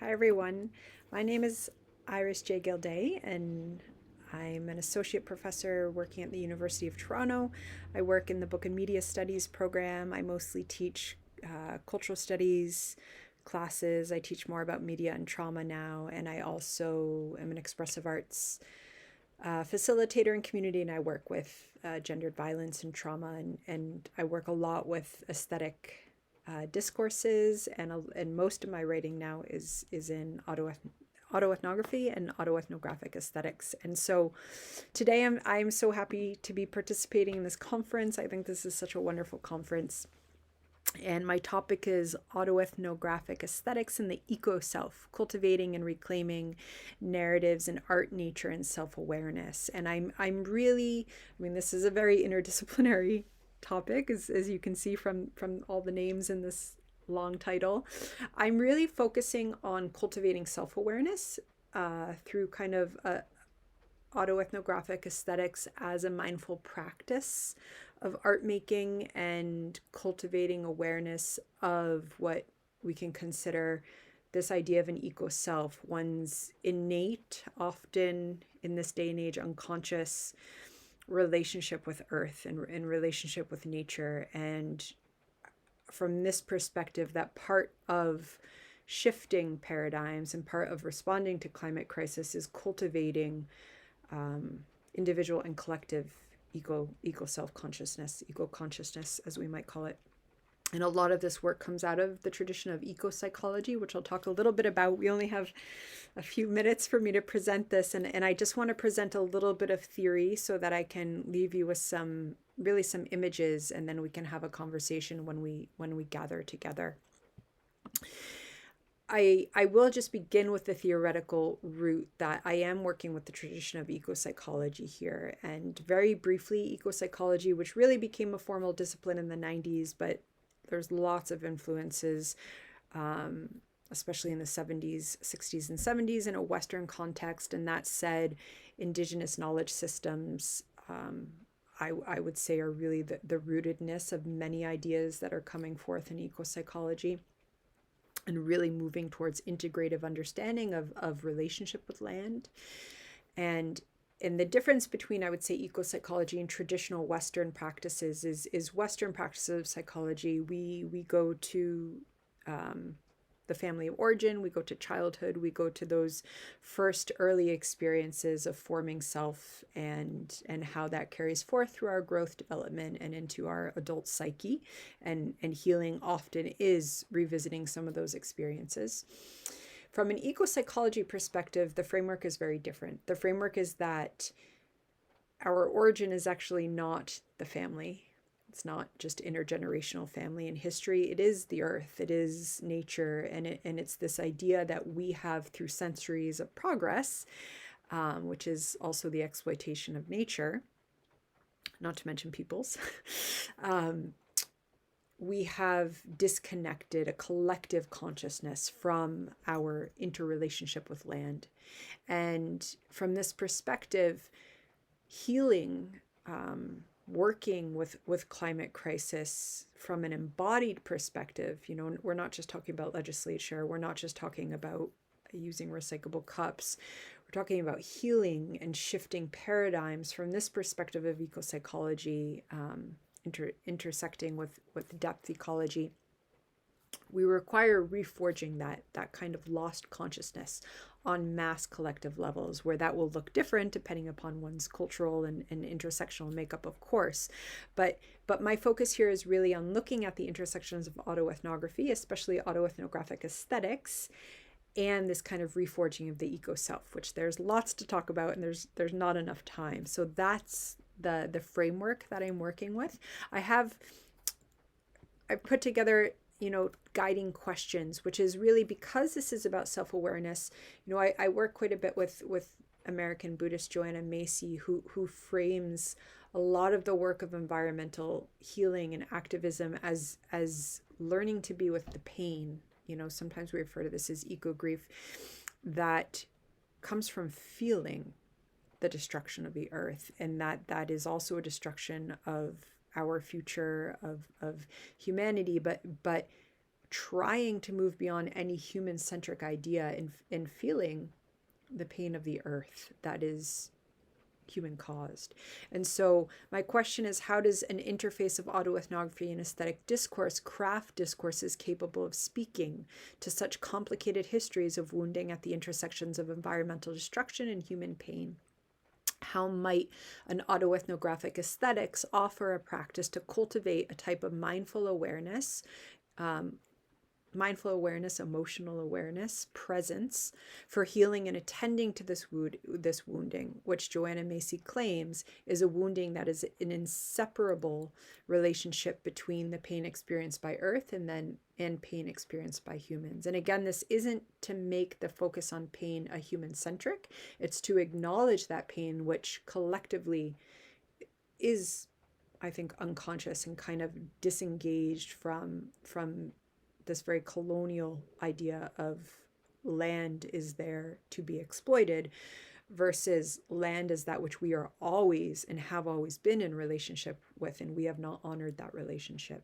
Hi, everyone. My name is Iris J. Gilday, and I'm an associate professor working at the University of Toronto. I work in the Book and Media Studies program. I mostly teach cultural studies classes. I teach more about media and trauma now, and I also am an expressive arts facilitator in community, and I work with gendered violence and trauma, and I work a lot with aesthetic discourses, and most of my writing now is in autoethnography and autoethnographic aesthetics. And so today I'm so happy to be participating in this conference. I think this is such a wonderful conference. And my topic is autoethnographic aesthetics and the eco-self, cultivating and reclaiming narratives in art, nature, and self-awareness. And I'm really, this is a very interdisciplinary topic, as you can see from all the names in this long title. I'm really focusing on cultivating self-awareness through kind of autoethnographic aesthetics as a mindful practice of art making and cultivating awareness of what we can consider this idea of an eco self, one's innate, often in this day and age, unconscious relationship with earth and relationship with nature. And from this perspective, that part of shifting paradigms and part of responding to climate crisis is cultivating individual and collective eco self-consciousness, eco-consciousness, as we might call it. And a lot of this work comes out of the tradition of eco-psychology, which I'll talk a little bit about. We only have a few minutes for me to present this, and I just want to present a little bit of theory so that I can leave you with some images, and then we can have a conversation when we gather together. I will just begin with the theoretical route that I am working with the tradition of eco-psychology here. And very briefly, eco-psychology, which really became a formal discipline in the 90s, but there's lots of influences, especially in the 70s, 60s, and 70s in a Western context. And that said, indigenous knowledge systems, I would say, are really the rootedness of many ideas that are coming forth in eco-psychology, and really moving towards integrative understanding of relationship with land. And the difference between, I would say, eco-psychology and traditional Western practices is Western practices of psychology. We go to the family of origin, we go to childhood, we go to those first early experiences of forming self and how that carries forth through our growth, development, and into our adult psyche. And healing often is revisiting some of those experiences. From an eco-psychology perspective, the framework is very different. The framework is that our origin is actually not the family. It's not just intergenerational family and history. It is the earth, it is nature, and it's this idea that we have, through centuries of progress, which is also the exploitation of nature, not to mention peoples, we have disconnected a collective consciousness from our interrelationship with land. And from this perspective, healing, working with climate crisis from an embodied perspective, we're not just talking about legislature, we're not just talking about using recyclable cups, we're talking about healing and shifting paradigms from this perspective of eco-psychology, intersecting with depth ecology. We require reforging that kind of lost consciousness on mass collective levels, where that will look different depending upon one's cultural and intersectional makeup, of course. But my focus here is really on looking at the intersections of autoethnography, especially autoethnographic aesthetics, and this kind of reforging of the eco-self, which there's lots to talk about, and there's not enough time. So that's the framework that I'm working with. I put together guiding questions, which is really, because this is about self-awareness. I work quite a bit with American Buddhist Joanna Macy, who frames a lot of the work of environmental healing and activism as learning to be with the pain. Sometimes we refer to this as eco-grief, that comes from feeling the destruction of the earth, and that is also a destruction of our future, of humanity, but trying to move beyond any human-centric idea in feeling the pain of the earth that is human caused. And so my question is, how does an interface of autoethnography and aesthetic discourse craft discourses capable of speaking to such complicated histories of wounding at the intersections of environmental destruction and human pain? How might an autoethnographic aesthetics offer a practice to cultivate a type of mindful awareness, emotional awareness, presence for healing and attending to this wounding, which Joanna Macy claims is a wounding that is an inseparable relationship between the pain experienced by Earth and pain experienced by humans. And again, this isn't to make the focus on pain a human-centric. It's to acknowledge that pain, which collectively is, I think, unconscious and kind of disengaged from this very colonial idea of land is there to be exploited versus land is that which we are always and have always been in relationship with, and we have not honored that relationship.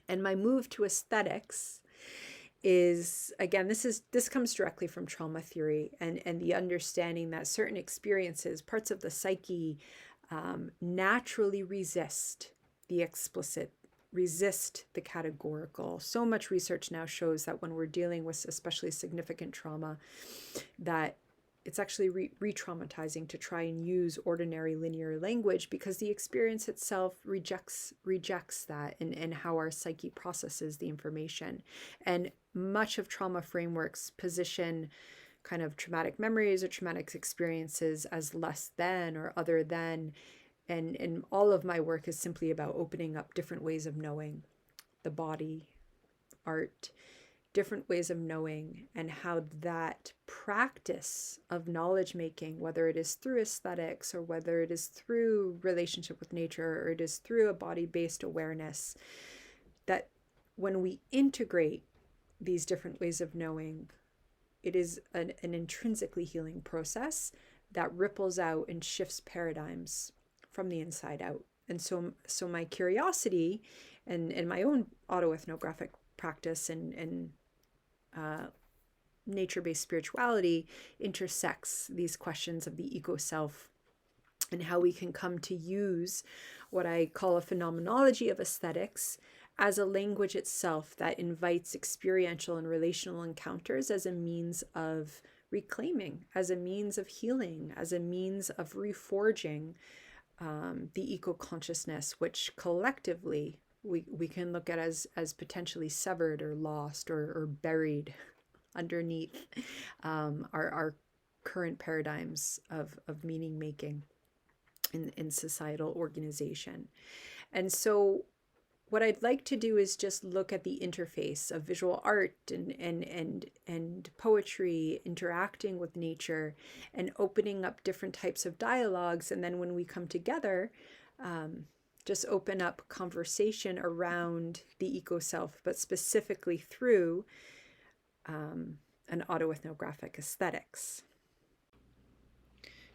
And my move to aesthetics is, again, this comes directly from trauma theory and the understanding that certain experiences, parts of the psyche, naturally resist the explicit, resist the categorical. So much research now shows that when we're dealing with especially significant trauma, that it's actually re-traumatizing to try and use ordinary linear language because the experience itself rejects that and how our psyche processes the information. And much of trauma frameworks position kind of traumatic memories or traumatic experiences as less than or other than. And all of my work is simply about opening up different ways of knowing the body, art, different ways of knowing, and how that practice of knowledge making, whether it is through aesthetics or whether it is through relationship with nature or it is through a body-based awareness, that when we integrate these different ways of knowing, it is an intrinsically healing process that ripples out and shifts paradigms from the inside out. And so my curiosity and my own autoethnographic practice and nature-based spirituality intersects these questions of the eco-self and how we can come to use what I call a phenomenology of aesthetics as a language itself that invites experiential and relational encounters as a means of reclaiming, as a means of healing, as a means of reforging the eco-consciousness, which collectively we can look at as potentially severed or lost or buried underneath our current paradigms of meaning making in societal organization. And so what I'd like to do is just look at the interface of visual art and poetry interacting with nature and opening up different types of dialogues. And then when we come together, just open up conversation around the eco-self, but specifically through an autoethnographic aesthetics.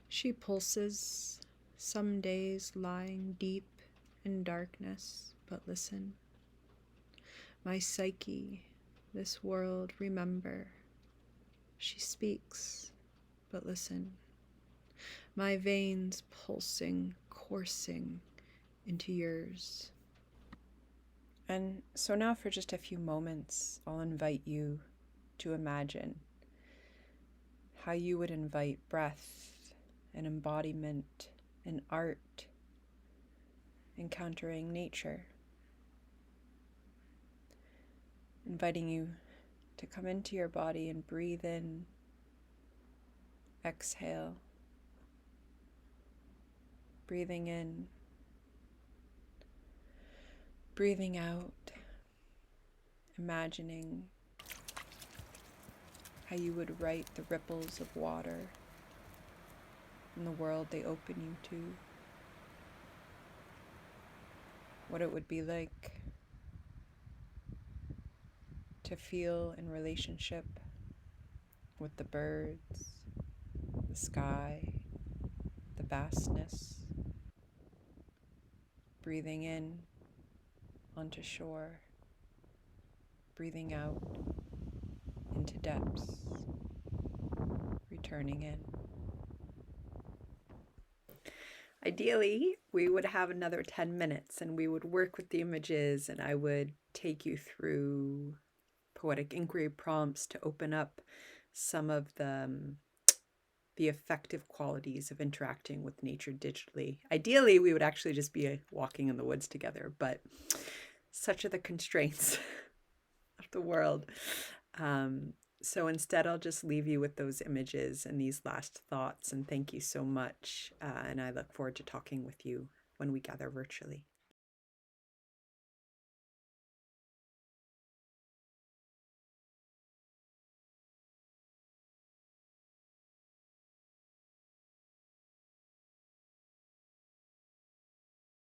She pulses, some days lying deep in darkness, but listen. My psyche, this world, remember. She speaks, but listen. My veins pulsing, coursing into yours. And so now for just a few moments, I'll invite you to imagine how you would invite breath and embodiment and art encountering nature, inviting you to come into your body and breathe in, exhale, breathing in, breathing out, imagining how you would write the ripples of water in the world they open you to, what it would be like to feel in relationship with the birds, the sky, the vastness, breathing in onto shore, breathing out into depths, returning in. Ideally, we would have another 10 minutes and we would work with the images, and I would take you through poetic inquiry prompts to open up some of the effective qualities of interacting with nature digitally. Ideally, we would actually just be walking in the woods together, but such are the constraints of the world. So instead, I'll just leave you with those images and these last thoughts. And thank you so much. And I look forward to talking with you when we gather virtually.